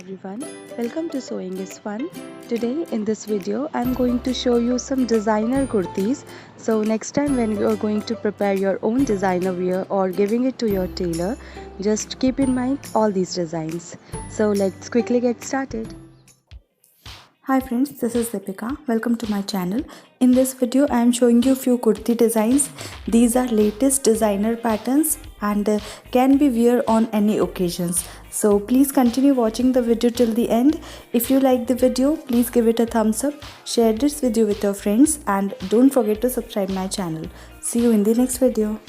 everyone, welcome to Sewing is Fun. Today in this video I'm going to show you some designer kurtis. So next time when you are going to prepare your own designer wear or giving it to your tailor, just keep in mind all these designs. So let's quickly get started. Hi friends, this is Deepika. Welcome to my channel. In this video I am showing you few kurti designs. These are latest designer patterns and can be wear on any occasions. So please continue watching the video till the end. If you like the video, please give it a thumbs up, share this video with your friends and don't forget to subscribe my channel. See you in the next video.